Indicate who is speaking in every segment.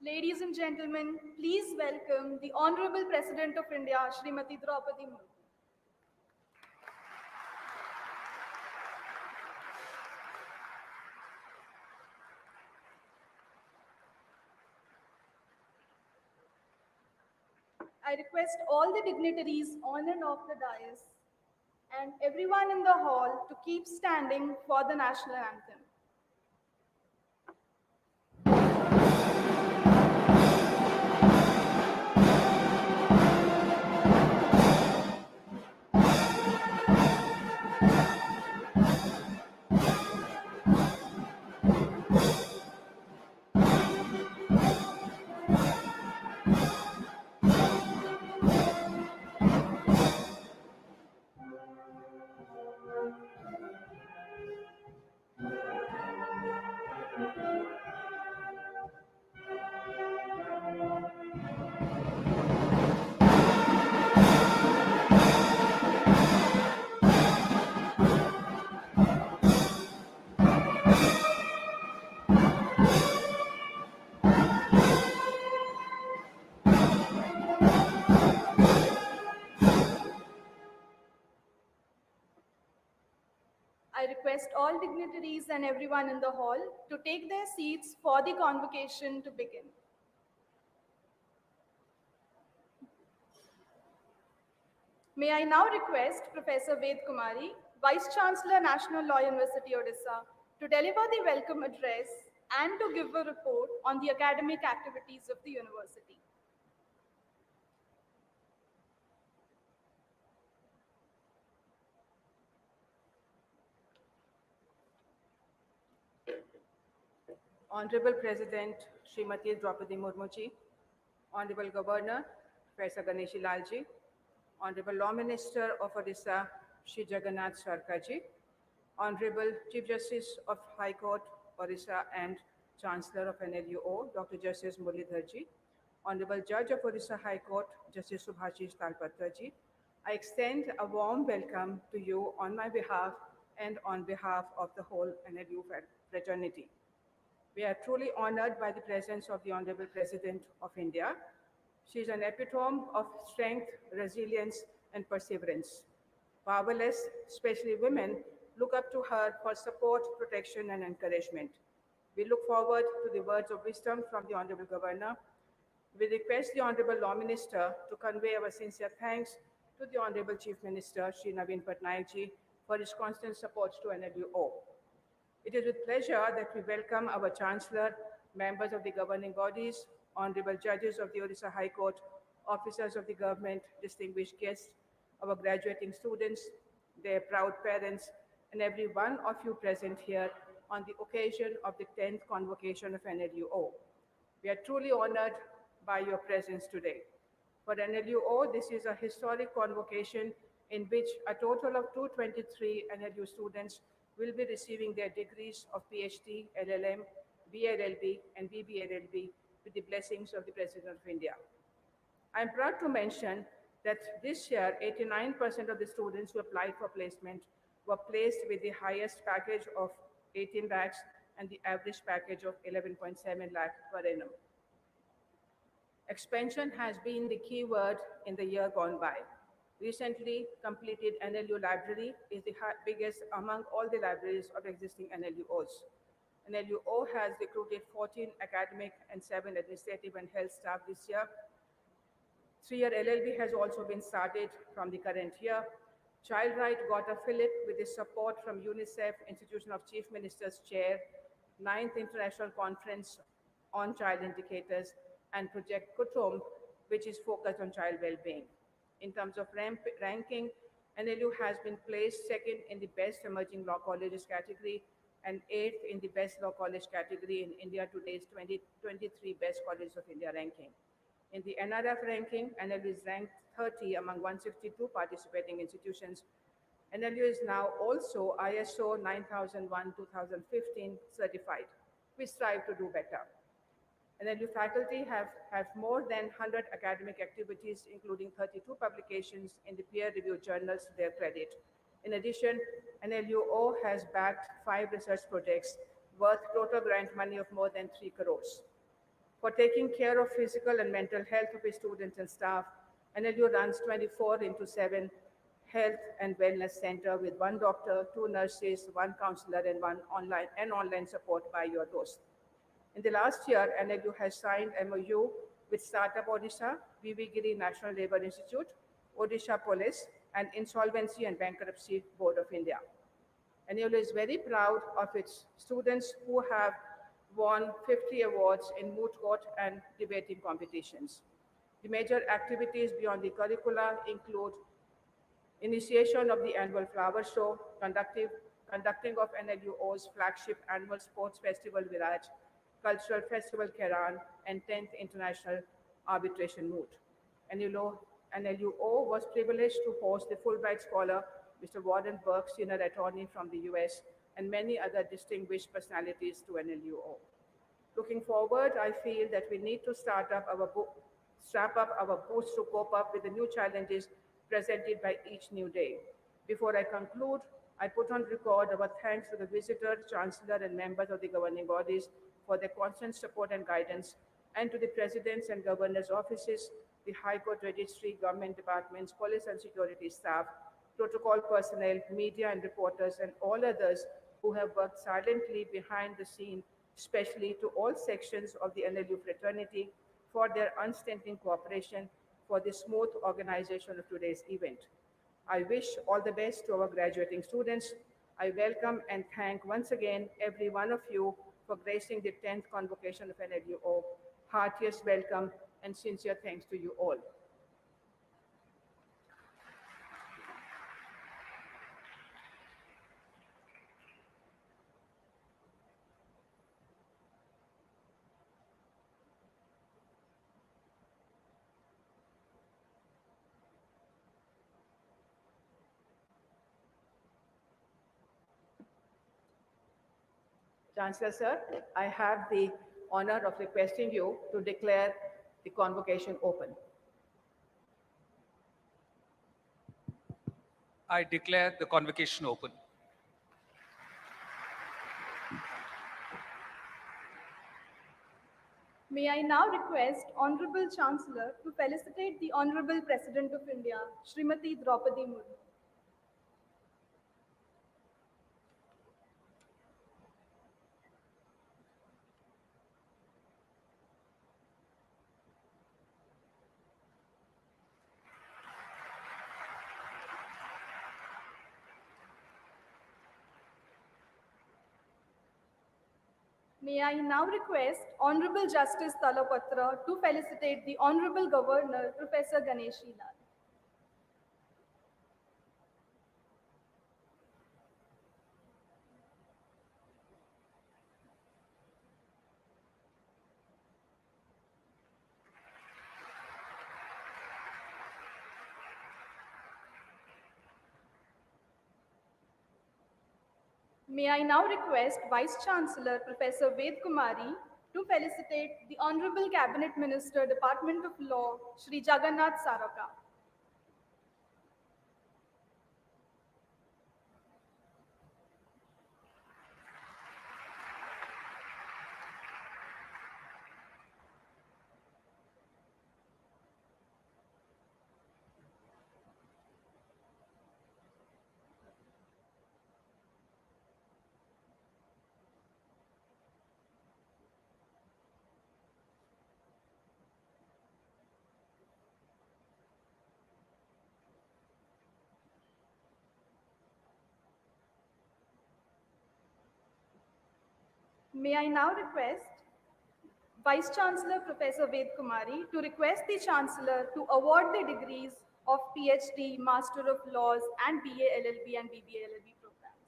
Speaker 1: Ladies and gentlemen, please welcome the Honorable President of India, Srimati Droupadi Murmu. I request all the dignitaries on and off the dais and everyone in the hall to keep standing for the national anthem. I request all dignitaries and everyone in the hall to take their seats for the convocation to begin. May I now request Professor Ved Kumari, Vice Chancellor, National Law University, Odisha, to deliver the welcome address and to give a report on the academic activities of the university.
Speaker 2: Honorable President Srimati Droupadi Murmu ji, Honorable Governor Professor Ganeshi Lal ji, Honorable Law Minister of Odisha Shri Jagannath Sarkar ji, Honorable Chief Justice of High Court Odisha and Chancellor of NLU Dr. Justice Muralidhar ji, Honorable Judge of Odisha High Court Justice Subhashish Talpatra ji, I extend a warm welcome to you on my behalf and on behalf of the whole NLU fraternity. We are truly honored by the presence of the Honorable President of India. She is an epitome of strength, resilience, and perseverance. Powerless, especially women, look up to her for support, protection, and encouragement. We look forward to the words of wisdom from the Honorable Governor. We request the Honorable Law Minister to convey our sincere thanks to the Honorable Chief Minister, Shri Naveen Patnaik ji, for his constant support to NLU. It is with pleasure that we welcome our Chancellor, members of the governing bodies, honorable judges of the Odisha High Court, officers of the government, distinguished guests, our graduating students, their proud parents, and every one of you present here on the occasion of the 10th convocation of NLU. We are truly honored by your presence today. For NLU, this is a historic convocation in which a total of 223 NLU students will be receiving their degrees of PhD, LLM, BLLB, and BBLLB with the blessings of the President of India. I am proud to mention that this year, 89% of the students who applied for placement were placed with the highest package of 18 lakhs and the average package of 11.7 lakh per annum. Expansion has been the key word in the year gone by. Recently completed NLU library is the biggest among all the libraries of existing NLUs. NLU has recruited 14 academic and 7 administrative and health staff this year. 3-year LLB has also been started from the current year. Child Right got a fillip with the support from UNICEF, Institution of Chief Ministers Chair, 9th International Conference on Child Indicators, and Project Kutum, which is focused on child well-being. In terms of ranking, NLU has been placed second in the Best Emerging Law Colleges category and 8th in the Best Law College category in India Today's 2023 Best Colleges of India ranking. In the NRF ranking, NLU is ranked 30 among 162 participating institutions. NLU is now also ISO 9001-2015 certified. We strive to do better. NLU faculty have more than 100 academic activities, including 32 publications in the peer-reviewed journals to their credit. In addition, NLU has backed 5 research projects worth total grant money of more than 3 crores. For taking care of physical and mental health of its students and staff, NLU runs 24 into 7 health and wellness center with one doctor, two nurses, one counselor, and online support by your host. In the last year, NLU has signed MOU with Startup Odisha, VV Giri National Labour Institute, Odisha Police, and Insolvency and Bankruptcy Board of India. NLU is very proud of its students who have won 50 awards in moot court and debating competitions. The major activities beyond the curricula include initiation of the annual flower show, conducting of NLUO's flagship annual sports festival Viraj, cultural festival Keran, and 10th International Arbitration Moot. NLUO was privileged to host the Fulbright scholar Mr. Warren Burke, senior attorney from the US, and many other distinguished personalities to NLUO. Looking forward, I feel that we need to strap up our boots to cope up with the new challenges presented by each new day. Before I conclude, I put on record our thanks to the visitor, chancellor, and members of the governing bodies for their constant support and guidance, and to the presidents and governors' offices, the High Court registry, government departments, police and security staff, protocol personnel, media and reporters, and all others who have worked silently behind the scene, especially to all sections of the NLU fraternity for their unstinting cooperation for the smooth organization of today's event. I wish all the best to our graduating students. I welcome and thank once again every one of you for gracing the 10th convocation of NLUO. Heartiest welcome and sincere thanks to you all. Chancellor, sir, I have the honor of requesting you to declare the convocation open.
Speaker 3: I declare the convocation open.
Speaker 1: May I now request Honorable Chancellor to felicitate the Honorable President of India, Srimati Droupadi Murmu. May I now request Honorable Justice Talapatra to felicitate the Honorable Governor, Professor Ganeshi Lal. May I now request Vice Chancellor Professor Ved Kumari to felicitate the Honorable Cabinet Minister, Department of Law, Shri Jagannath Saraka. May I now request Vice Chancellor Professor Ved Kumari to request the Chancellor to award the degrees of PhD, Master of Laws, and BA LLB and BBA LLB programs.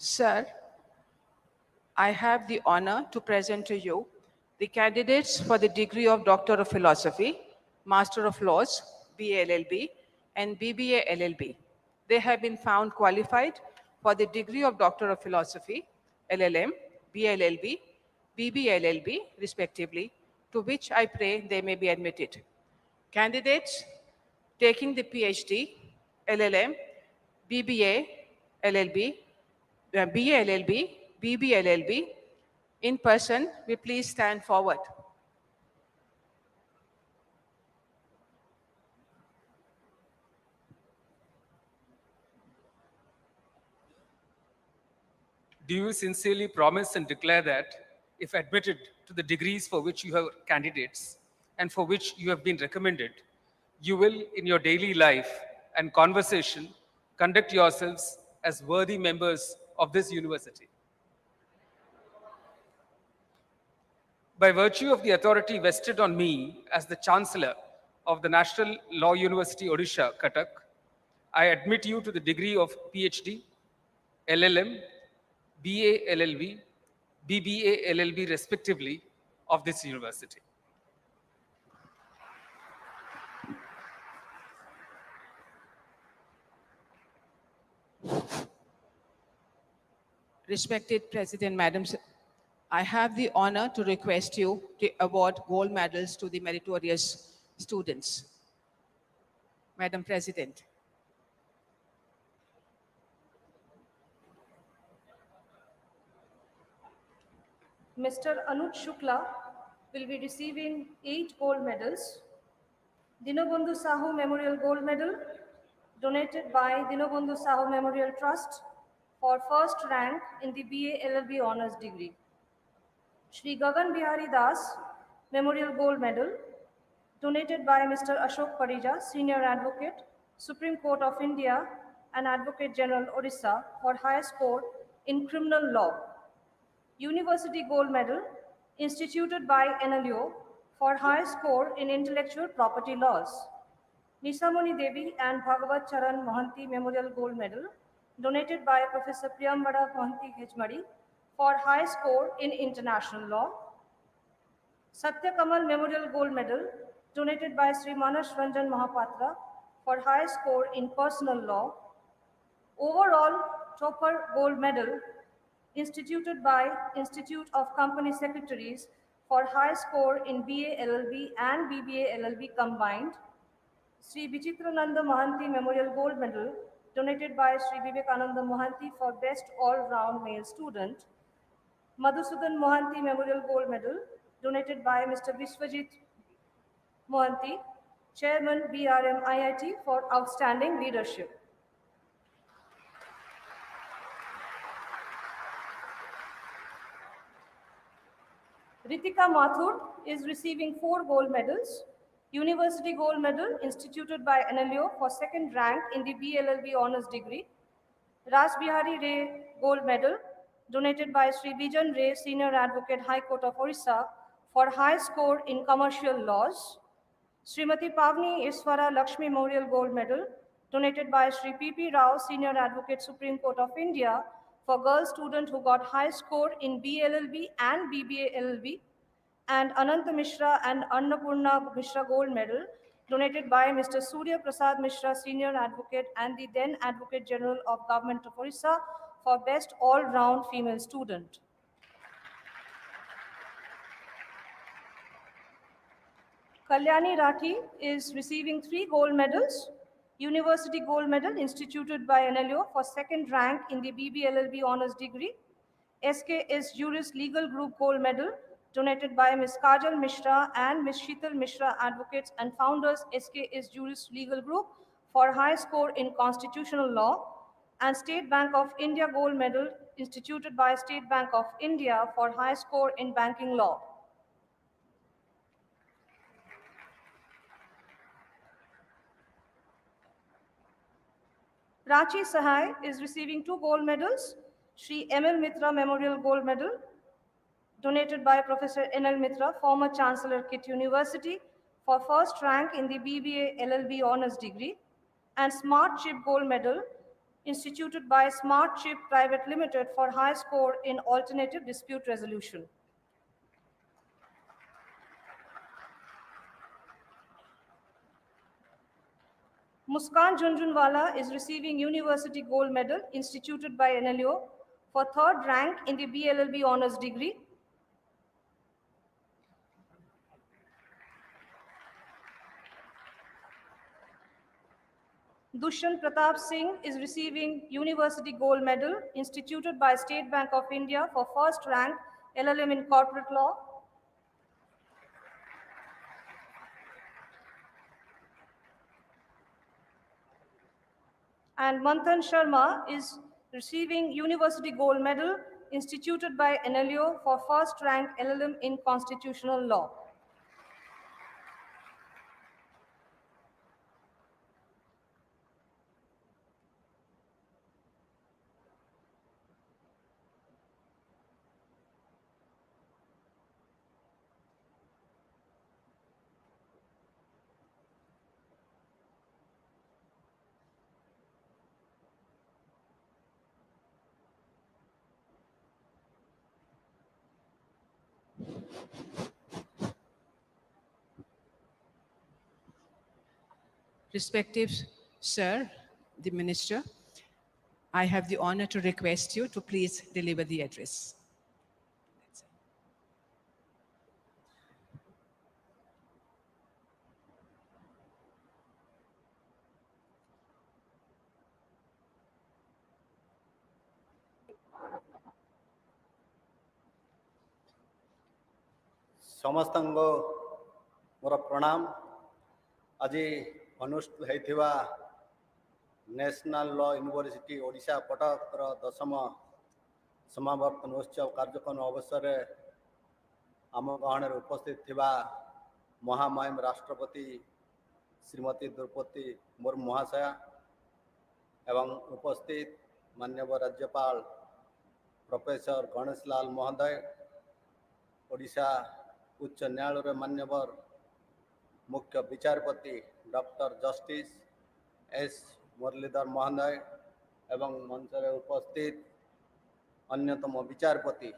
Speaker 2: Sir, I have the honor to present to you the candidates for the degree of Doctor of Philosophy, Master of Laws, BA LLB, and BBA LLB. They have been found qualified for the degree of Doctor of Philosophy, LLM, BLLB, BBLLB, respectively, to which I pray they may be admitted. Candidates taking the PhD, LLM, BBA, LLB, BA LLB, BB LLB, in person, we please stand forward.
Speaker 3: Do you sincerely promise and declare that, if admitted to the degrees for which you are candidates and for which you have been recommended, you will, in your daily life and conversation, conduct yourselves as worthy members of this university? By virtue of the authority vested on me as the Chancellor of the National Law University Odisha, Cuttack, I admit you to the degree of PhD, LLM, BA LLB, BBA LLB respectively of this university.
Speaker 2: Respected President, Madam, I have the honor to request you to award gold medals to the meritorious students. Madam President.
Speaker 1: Mr. Anuj Shukla will be receiving 8 gold medals. Dinobandhu Sahu Memorial Gold Medal, donated by Dinobandhu Sahu Memorial Trust for first rank in the BA LLB Honours degree. Shri Gagan Bihari Das Memorial Gold Medal, donated by Mr. Ashok Parija, Senior Advocate, Supreme Court of India and Advocate General Odisha for high score in criminal law. University Gold Medal, instituted by NLU for high score in intellectual property laws. Nisamoni Devi and Bhagavat Charan Mohanty Memorial Gold Medal, donated by Professor Priyambada Mohanty Hejmari for high score in international law. Satya Kamal Memorial Gold Medal, donated by Sri Manas Ranjan Mahapatra for high score in personal law. Overall Topper Gold Medal, instituted by Institute of Company Secretaries for high score in BA LLB and BBA LLB combined. Sri Vichitrananda Mohanty Memorial Gold Medal, donated by Sri Vivekananda Mohanty for Best All-Round Male Student. Madhusudan Mohanty Memorial Gold Medal, donated by Mr. Vishwajit Mohanty, Chairman BRM IIT for Outstanding Leadership. Ritika Mathur is receiving 4 gold medals. University Gold Medal, instituted by NLU for second rank in the BLLB Honours degree. Raj Bihari Ray Gold Medal, donated by Sri Bijan Ray, Senior Advocate, High Court of Orissa for high score in commercial laws. Srimati Pavni Iswara Lakshmi Memorial Gold Medal, donated by Sri P.P. Rao, Senior Advocate, Supreme Court of India for girl student who got high score in BLLB and BBA LLB. And Ananta Mishra and Annapurna Mishra Gold Medal, donated by Mr. Surya Prasad Mishra, Senior Advocate and the then Advocate General of Government of Orissa for Best All-Round Female Student. Kalyani Rathi is receiving 3 gold medals. University Gold Medal, instituted by NLU for second rank in the BBLLB Honours degree. SKS Juris Legal Group Gold Medal, donated by Ms. Kajal Mishra and Ms. Sheetal Mishra, advocates and founders, SKS Juris Legal Group, for high score in constitutional law. And State Bank of India Gold Medal, instituted by State Bank of India for high score in banking law. Prachi Sahai is receiving 2 gold medals. Shri M.L. Mitra Memorial Gold Medal, donated by Professor N.L. Mitra, former Chancellor, KIT University, for first rank in the BBA LLB Honours degree. And Smart Chip Gold Medal,
Speaker 4: instituted by Smart Chip Private Limited for high score in alternative dispute resolution. Muskan Junjunwala is receiving University Gold Medal instituted by NLU for third rank in the BLLB honors degree. Dushyant Pratap Singh is receiving University Gold Medal instituted by State Bank of India for first rank LLM in corporate law. And Manthan Sharma is receiving University Gold Medal instituted by NLU for first rank LLM in constitutional law.
Speaker 2: Respective Sir, the Minister, I have the honor to request you to please deliver the address.
Speaker 5: समस्तंगो मोर प्रणाम। आज अनुष्ठित होइथिबा national law university Odisha कटकर 10म समावर्तन उत्सव कार्यक्रम अवसर आम गहन उपस्थित थिबा महामहिम राष्ट्रपति श्रीमती द्रौपदी मुर्मू महाशया एवं उपस्थित माननीय राज्यपाल प्रोफेसर गणेश लाल महोदय, ओडिशा उच्च न्यायालय मान्यवर मुख्य विचारपति डॉक्टर जस्टिस एस मुरलीधर महोदय एवं मंच में उपस्थित अन्यतम विचारपति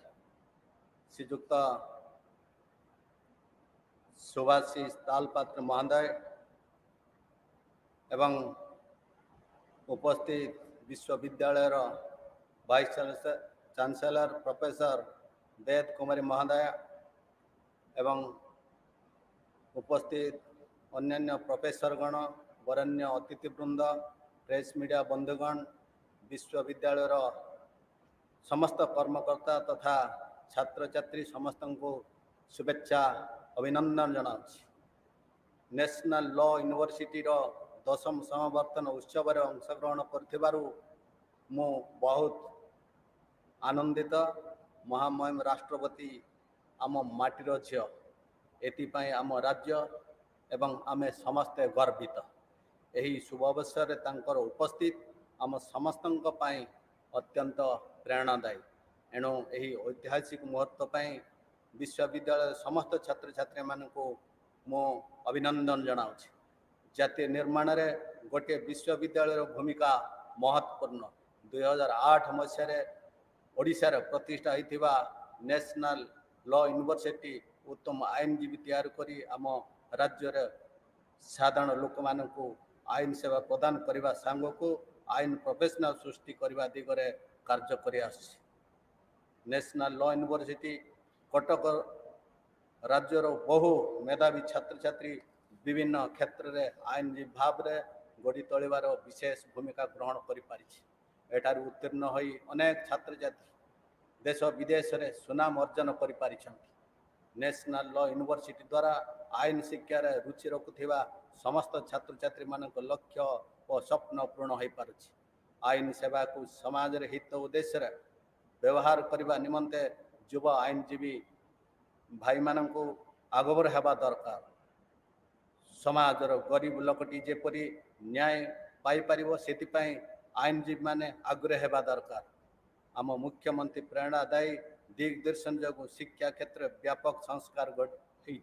Speaker 5: श्रीयुक्त सुभाषिष तालपात्र महोदय एवं उपस्थित विश्वविद्यालय वाइस चांसलर प्रोफेसर वेद कुमारी महोदय एवं उपस्थित अन्यान्य प्रोफेसरगण, वरेण्य अतिथिवृंद, प्रेस मीडिया बंधुगण, विश्वविद्यालय समस्त कर्मकर्ता तथा छात्र छात्री समस्त को शुभेच्छा अभिनंदन जनाऊँ। नेशनल लॉ यूनिवर्सिटी 10म समावर्तन उत्सव अंशग्रहण करथिबारु मु बहुत आनंदित। महामहिम राष्ट्रपति आम माटीर झील एथिपाई आम राज्य एवं आमे समस्ते गर्वित। यही शुभ अवसर तांकर उपस्थित आम समस्तंक पई अत्यंत प्रेरणादायी। एणु यही ऐतिहासिक मुहूर्त पई विश्वविद्यालय समस्त छात्र छात्री मानकु मो अभिनंदन जनाऊँ। जातीय निर्माण रे गोटे विश्वविद्यालय भूमिका महत्वपूर्ण। 2008 मसीह ओडिशा प्रतिष्ठा होइथिबा नेशनल लॉ यूनिवर्सिटी उत्तम आईनजीवी तैयार करी आम राज्य साधारण लोक मानकु आईन सेवा प्रदान करने सांग को आईन प्रोफेशनल सृष्टि करने दिगरे कार्य करि आछि। नेशनल लॉ यूनिवर्सिटी कटक राज्यर बहु मेधावी छात्र छात्री विभिन्न क्षेत्र में आईनजीवी भाव में गढ़ी तोलिबार विशेष भूमिका ग्रहण कर उत्तीर्ण हो अनेक छात्र छात्री देश विदेश में सुनाम अर्जन कर। नेशनल लॉ यूनिवर्सिटी द्वारा आईन शिक्षार रुचि रखुथिबा समस्त छात्र छात्री मानक लक्ष्य और स्वप्न पूर्ण हो पारुछि। आईन सेवा को समाज रे हित उद्देश्य व्यवहार करने निमंते युव आईनजीवी भाई मानकु आगभर हेबा दरकार। समाजर गरीब लोकटी जेपरी न्याय पाई परिबो सेतिपाई आईनजीवी माने आग्रह हेबा दरकार। आम मुख्यमंत्री प्रेरणादायी दिग्दर्शन जो शिक्षा क्षेत्र व्यापक संस्कार गढ़ी।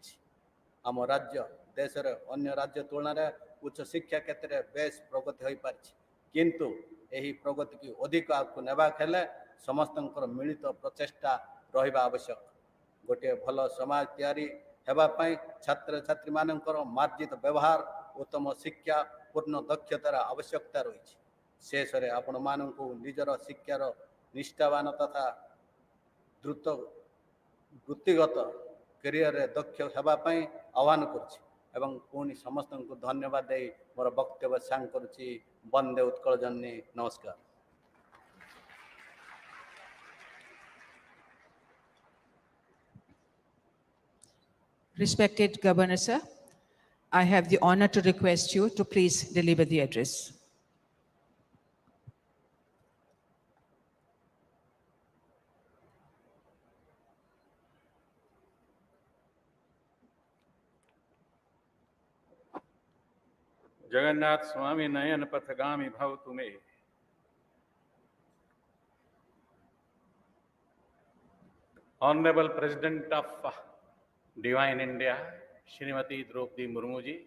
Speaker 5: आम राज्य देश अन्य राज्य तुलन में उच्च शिक्षा क्षेत्र में बेस प्रगति हो पारि। किंतु यही प्रगति की अधिक आगू नेबाक हेले समस्तंकर मिलित प्रचेष्टा रहिबा आवश्यक। गोटे भल समाज तैयारी हेबा पई छात्र छात्री मानकर मार्जित व्यवहार उत्तम शिक्षा पूर्ण दक्षतार आवश्यकता रही। शेष में आपण मानक निजर शिक्षार निष्ठावान तथा द्रुत वृत्तिगत कैरियर रे दक्ष हेबा पई आह्वान करुछि एवं पुणी समस्त को धन्यवाद दे मोर वक्तव्य सांग करुछि। वंदे उत्कल जननी। नमस्कार।
Speaker 2: Respected Governor Sir, I have the honor to request you to please deliver the address.
Speaker 6: Jagannath स्वामी नयन पथगामी भव तुम्हें। Honorable President of Divine India, Srimati Droupadi Murmu ji,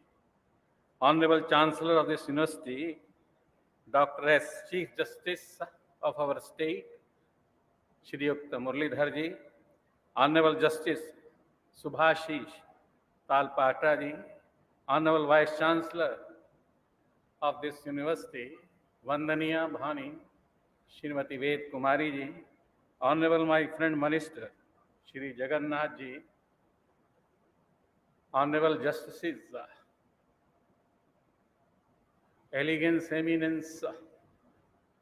Speaker 6: Honorable Chancellor of this University, Dr. S. Chief Justice of our state, Shri Yukta Murlidhar ji, Honorable Justice Subhashish Talpatra ji, Honorable Vice Chancellor of this university, Vandaniya Bhani, Srimati Ved Kumari ji, Honorable my friend Minister, Shri Jagannath ji, Honorable Justices, elegance, eminence,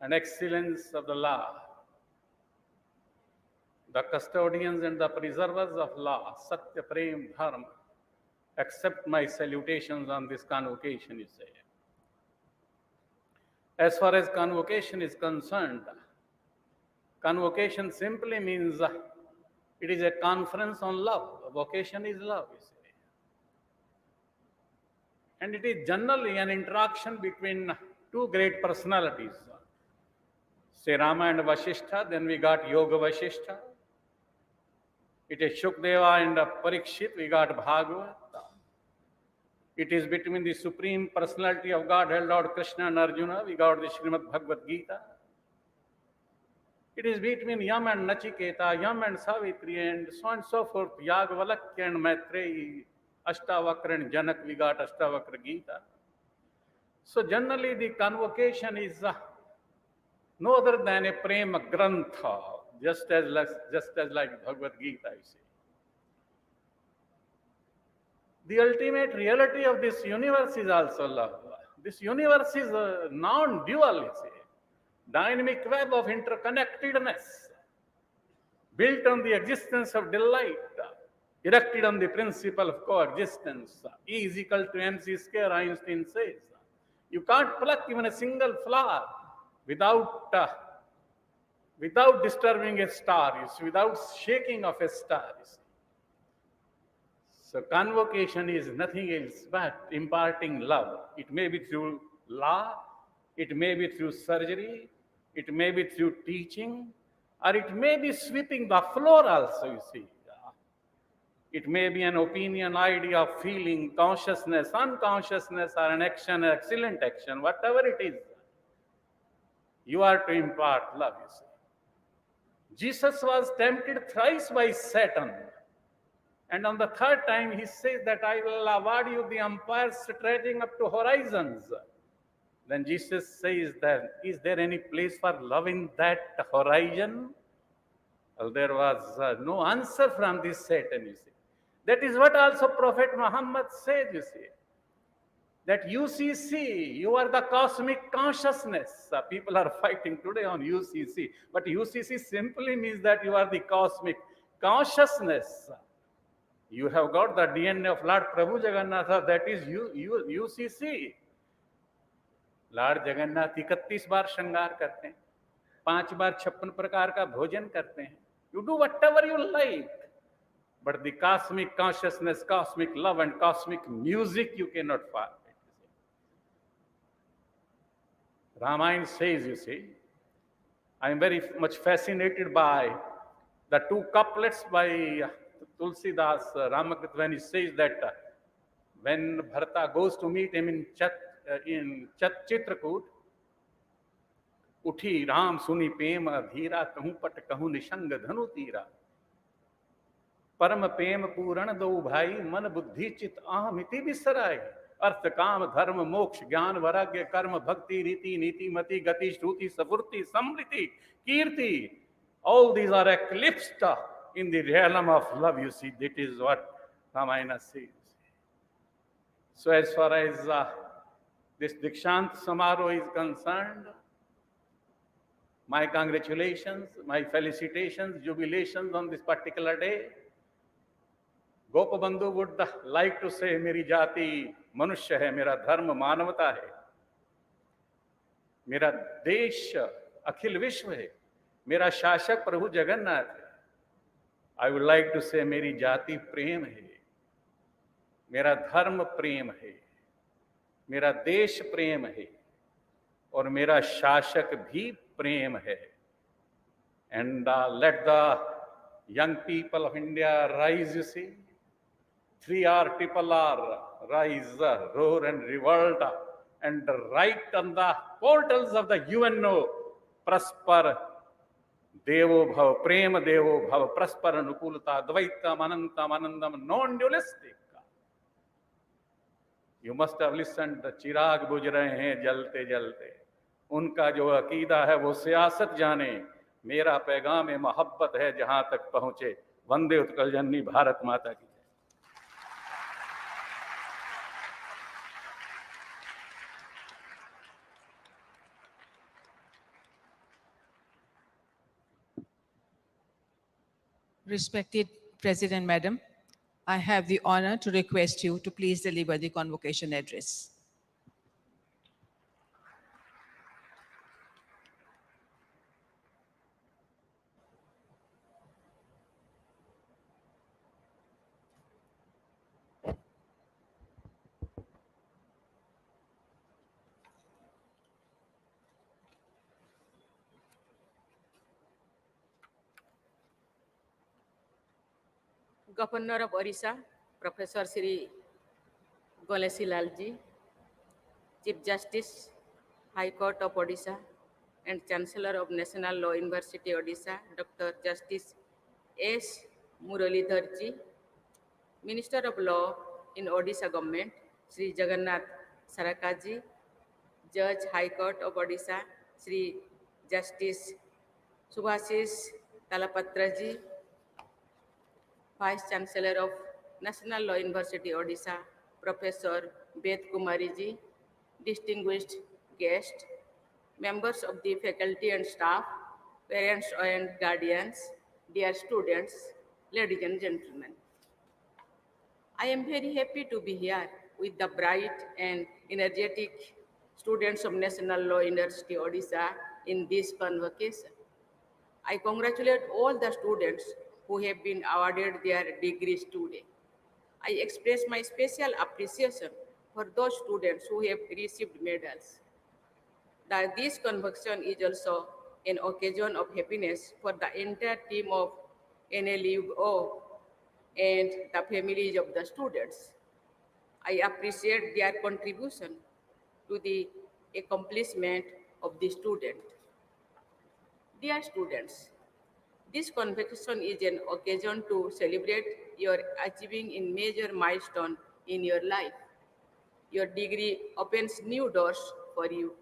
Speaker 6: and excellence of the law, the custodians and the preservers of law, Satya Prem Dharma, accept my salutations on this convocation, you say. As far as convocation is concerned, convocation simply means it is a conference on love. Vocation is love, you see. And it is generally an interaction between two great personalities. Say Rama and Vasishtha, then we got Yoga Vasishtha. It is Shukdeva and Parikshit, we got Bhagavad. It is between the Supreme Personality of Godhead, Lord Krishna and Arjuna, we got the Srimad Bhagavad Gita. It is between Yam and Nachiketa, Yam and Savitri, and so on and so forth, Yagvalakya and Maitreyi, Ashtavakra and Janak, we got Ashtavakra Gita. So generally the convocation is no other than a Prema Grantha, just as like Bhagavad Gita, you see. The ultimate reality of this universe is also love. This universe is non-dual, you see. Dynamic web of interconnectedness, built on the existence of delight, erected on the principle of coexistence. E is equal to mc square, Einstein says. You can't pluck even a single flower without disturbing a star, you see, without shaking of a star, you see. So convocation is nothing else but imparting love. It may be through law, it may be through surgery, it may be through teaching, or it may be sweeping the floor also, you see. It may be an opinion, idea, feeling, consciousness, unconsciousness, or an action, an excellent action, whatever it is. You are to impart love, you see. Jesus was tempted thrice by Satan. And on the third time, he says that I will award you the empire stretching up to horizons. Then Jesus says that, is there any place for love in that horizon? Well, there was no answer from this Satan, you see. That is what also Prophet Muhammad said, you see. That UCC, you are the cosmic consciousness. People are fighting today on UCC. But UCC simply means that you are the cosmic consciousness. You have got the DNA of Lord Prabhu Jagannatha, that is UCC. Lord Jagannath 31 बार श्रृंगार करते हैं, 5 बार 56 प्रकार का भोजन करते हैं. You do whatever you like. But the cosmic consciousness, cosmic love and cosmic music you cannot forget. Ramayana says, you see, I am very much fascinated by the 2 couplets by Tulsidas Ramakrit, when he says that when Bharata goes to meet him in Chitrakoot, उठी राम सुनि प्रेम अधीरा, कहूं पट कहूं निशंग धनु तीरा। परम प्रेम पूरण दो भाई, मन बुद्धि चित अहमिति बिसराई। अर्थ काम धर्म मोक्ष ज्ञान वैराग्य कर्म भक्ति रीति नीति मति गति श्रुति सफुर्ति समृद्धि कीर्ति, all these are eclipsed in the realm of love. You see, that is what Ramayana says. So as far as this Dikshant Samaroh is concerned, my congratulations, my felicitations, jubilations on this particular day. Gopabandhu would like to say, मेरी जाति मनुष्य है, मेरा धर्म मानवता है, मेरा देश अखिल विश्व है, मेरा शासक प्रभु जगन्नाथ है. I would like to say, मेरी जाति प्रेम है, मेरा धर्म प्रेम है, मेरा देश प्रेम है और मेरा शासक भी प्रेम है. And let the young people of India rise, you see. 3R, triple R, rise, roar and revolt, and write on the portals of the UNO, prosper, Devo Bhav, Prema Devo Bhav, prosper, Anukulata, Dvaitam, Anantam, Anandam, non-dualistic. You must have listened, चिराग बुझ रहे हैं जलते जलते. उनका जो अकीदा है वो सियासत जाने, मेरा पैगाम मोहब्बत है जहां तक पहुंचे. वंदे उत्कल जननी भारत माता की.
Speaker 7: Respected President Madam, I have the honor to request you to please deliver the convocation address.
Speaker 8: Governor of Odisha, Professor Sri Ganeshi Lalji, Chief Justice, High Court of Odisha, and Chancellor of National Law University Odisha, Dr. Justice S. Muralidharji, Minister of Law in Odisha Government, Sri Jagannath Sarakaji, Judge High Court of Odisha, Sri Justice Subhasis Talapatraji, Vice Chancellor of National Law University Odisha, Professor Ved Kumari ji, distinguished guests, members of the faculty and staff, parents and guardians, dear students, ladies and gentlemen. I am very happy to be here with the bright and energetic students of National Law University Odisha in this convocation. I congratulate all the students who have been awarded their degrees today. I express my special appreciation for those students who have received medals. This convocation is also an occasion of happiness for the entire team of NLU and the families of the students. I appreciate their contribution to the accomplishment of the student. Dear students, this convocation is an occasion to celebrate your achieving in major milestone in your life. Your degree opens new doors for you.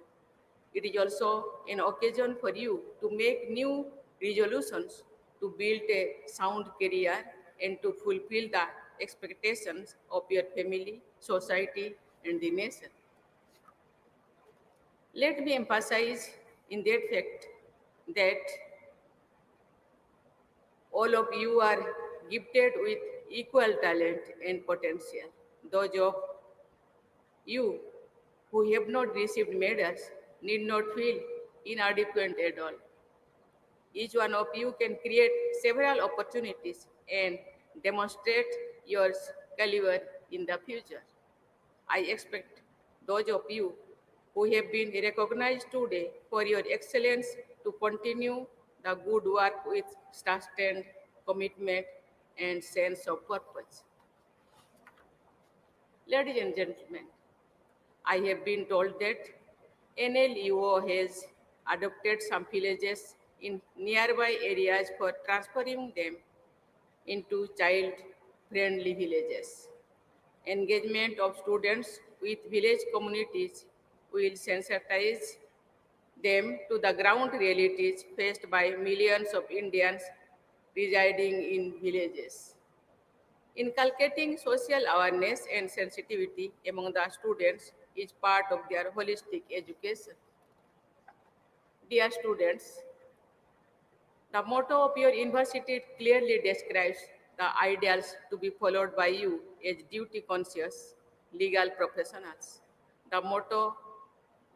Speaker 8: It is also an occasion for you to make new resolutions to build a sound career and to fulfill the expectations of your family, society, and the nation. Let me emphasize in that fact that all of you are gifted with equal talent and potential. Those of you who have not received medals need not feel inadequate at all. Each one of you can create several opportunities and demonstrate your caliber in the future. I expect those of you who have been recognized today for your excellence to continue the good work with sustained commitment and sense of purpose. Ladies and gentlemen, I have been told that NLU has adopted some villages in nearby areas for transferring them into child-friendly villages. Engagement of students with village communities will sensitize them to the ground realities faced by millions of Indians residing in villages. Inculcating social awareness and sensitivity among the students is part of their holistic education. Dear students, the motto of your university clearly describes the ideals to be followed by you as duty conscious legal professionals. The motto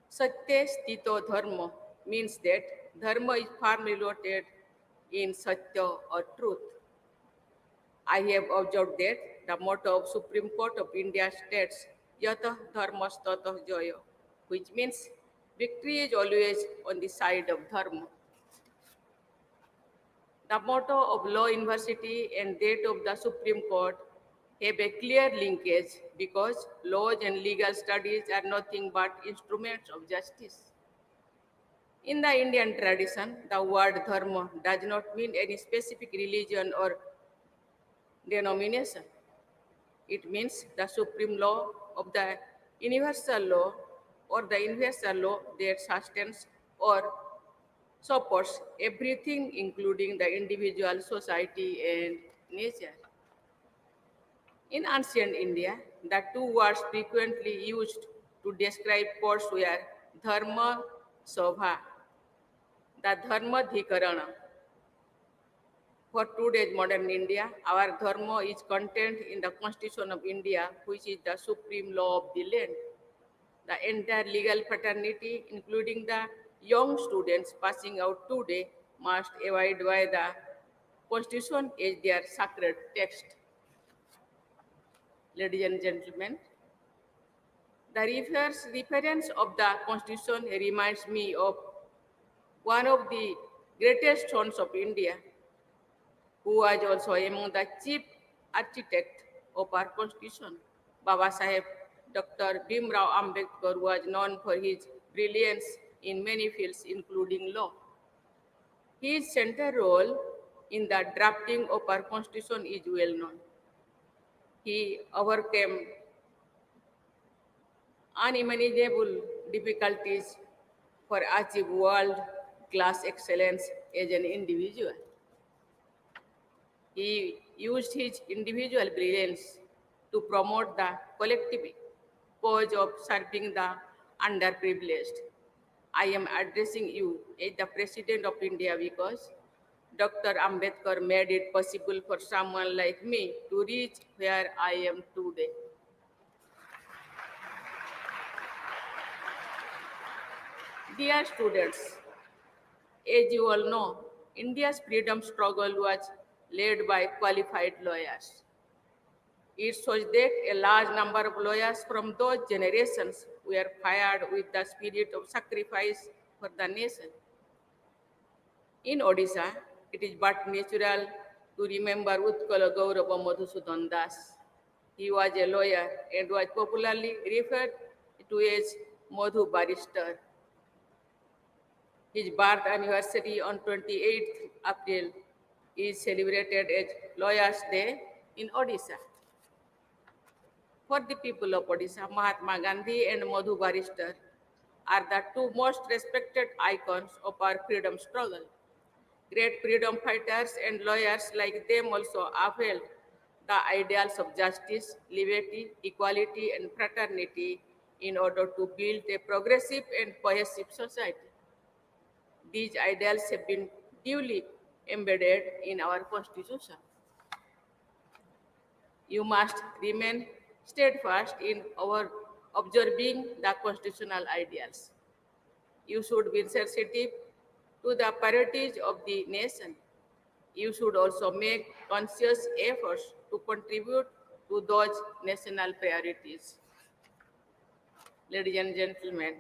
Speaker 8: Satya Stito Dharma means that Dharma is firmly rooted in Satya or truth. I have observed that the motto of Supreme Court of India states Yatah Dharmas Tatah Jaya, which means victory is always on the side of Dharma. The motto of Law University and that of the Supreme Court have a clear linkage because laws and legal studies are nothing but instruments of justice. In the Indian tradition, the word dharma does not mean any specific religion or denomination. It means the supreme law of the universal law or the universal law that sustains or supports everything, including the individual, society, and nature. In ancient India, the two words frequently used to describe courts were dharma sobha, the dharma dhikarana. For today's modern India, our dharma is contained in the Constitution of India, which is the supreme law of the land. The entire legal fraternity, including the young students passing out today, must abide by the Constitution as their sacred text. Ladies and gentlemen, the reference of the Constitution reminds me of one of the greatest sons of India, who was also among the chief architect of our Constitution. Baba Saheb Dr. Bhimrao Ambedkar was known for his brilliance in many fields, including law. His central role in the drafting of our Constitution is well known. He overcame unimaginable difficulties for achieve world-class excellence as an individual. He used his individual brilliance to promote the collective cause of serving the underprivileged. I am addressing you as the President of India because Dr. Ambedkar made it possible for someone like me to reach where I am today. Dear students, as you all know, India's freedom struggle was led by qualified lawyers. It shows that a large number of lawyers from those generations were fired with the spirit of sacrifice for the nation. In Odisha, it is but natural to remember Utkala Gaurava Madhusudan Das. He was a lawyer and was popularly referred to as Madhu Barrister. His birth anniversary on 28th April is celebrated as Lawyers' Day in Odisha. For the people of Odisha, Mahatma Gandhi and Madhu Barrister are the two most respected icons of our freedom struggle. Great freedom fighters and lawyers like them also upheld the ideals of justice, liberty, equality, and fraternity in order to build a progressive and cohesive society. These ideals have been duly embedded in our Constitution. You must remain steadfast in our observing the constitutional ideals. You should be sensitive to the priorities of the nation. You should also make conscious efforts to contribute to those national priorities. Ladies and gentlemen,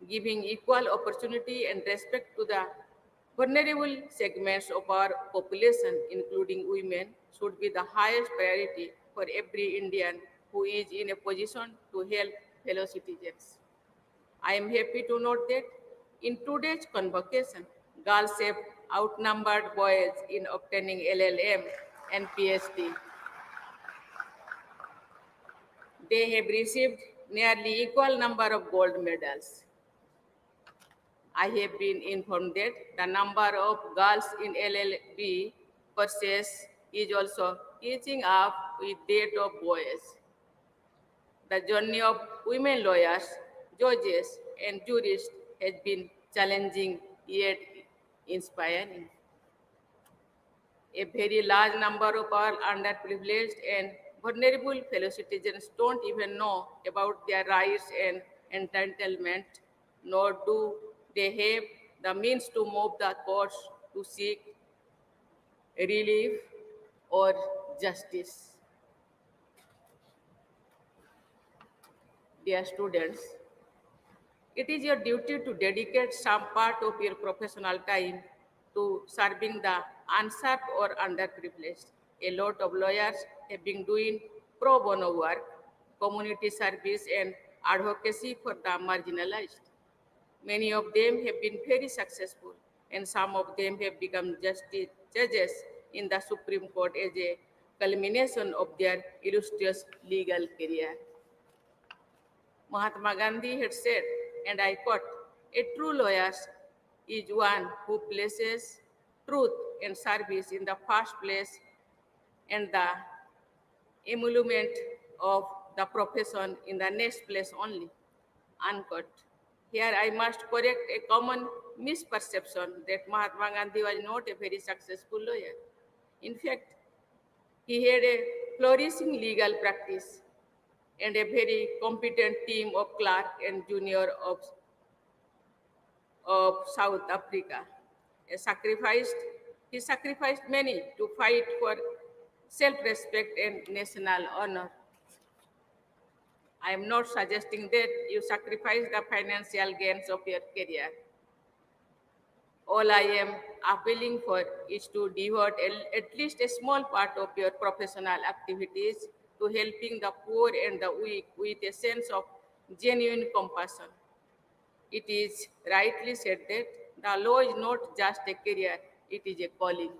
Speaker 8: giving equal opportunity and respect to the vulnerable segments of our population, including women, should be the highest priority for every Indian who is in a position to help fellow citizens. I am happy to note that In today's convocation, girls have outnumbered boys in obtaining LLM and PhD. They have received nearly equal number of gold medals. I have been informed that the number of girls in LLB process is also catching up with that of boys. The journey of women lawyers, judges, and jurists has been challenging yet inspiring. A very large number of our underprivileged and vulnerable fellow citizens don't even know about their rights and entitlement, nor do they have the means to move the courts to seek relief or justice. Dear students, it is your duty to dedicate some part of your professional time to serving the unserved or underprivileged. A lot of lawyers have been doing pro bono work, community service, and advocacy for the marginalized. Many of them have been very successful, and some of them have become justice judges in the Supreme Court as a culmination of their illustrious legal career. Mahatma Gandhi had said, and I quote, "A true lawyer is one who places truth and service in the first place and the emolument of the profession in the next place only," unquote. Here I must correct a common misperception that Mahatma Gandhi was not a very successful lawyer. In fact, he had a flourishing legal practice and a very competent team of clerk and junior of South Africa. He sacrificed many to fight for self-respect and national honor. I am not suggesting that you sacrifice the financial gains of your career. All I am appealing for is to devote at least a small part of your professional activities to helping the poor and the weak with a sense of genuine compassion. It is rightly said that the law is not just a career, it is a calling.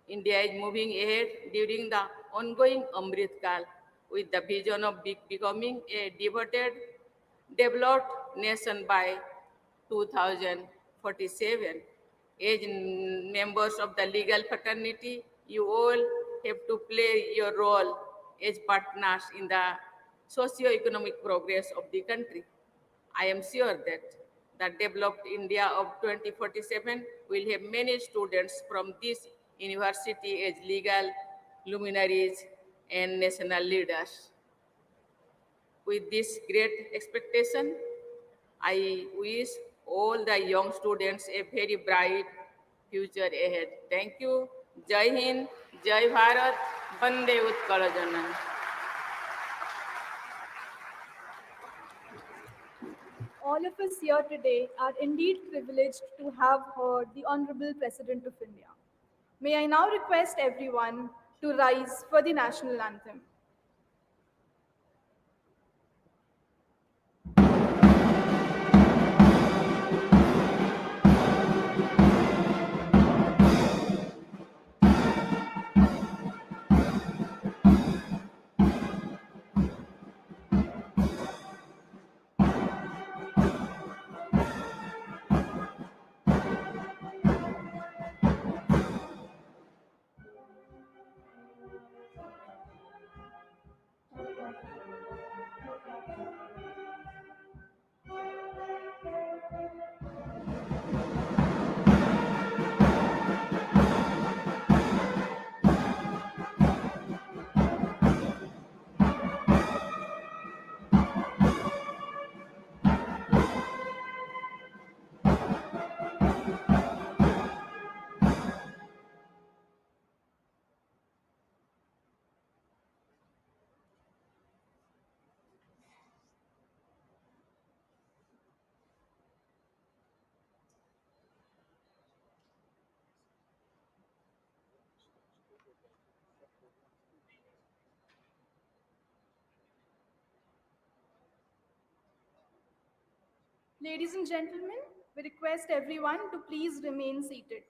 Speaker 8: India is moving ahead during the ongoing Amrit Kal with the vision of becoming a developed nation by 2047. As members of the legal fraternity, you all have to play your role as partners in the socio-economic progress of the country. I am sure that the developed India of 2047 will have many students from this university as legal luminaries and national leaders. With this great expectation, I wish all the young students a very bright future ahead. Thank you. Jai Hind, Jai Bharat, Bande Utkala Janani.
Speaker 1: All of us here today are indeed privileged to have heard the Honorable President of India. May I now request everyone to rise for the national anthem. Ladies and gentlemen, we request everyone to please remain seated.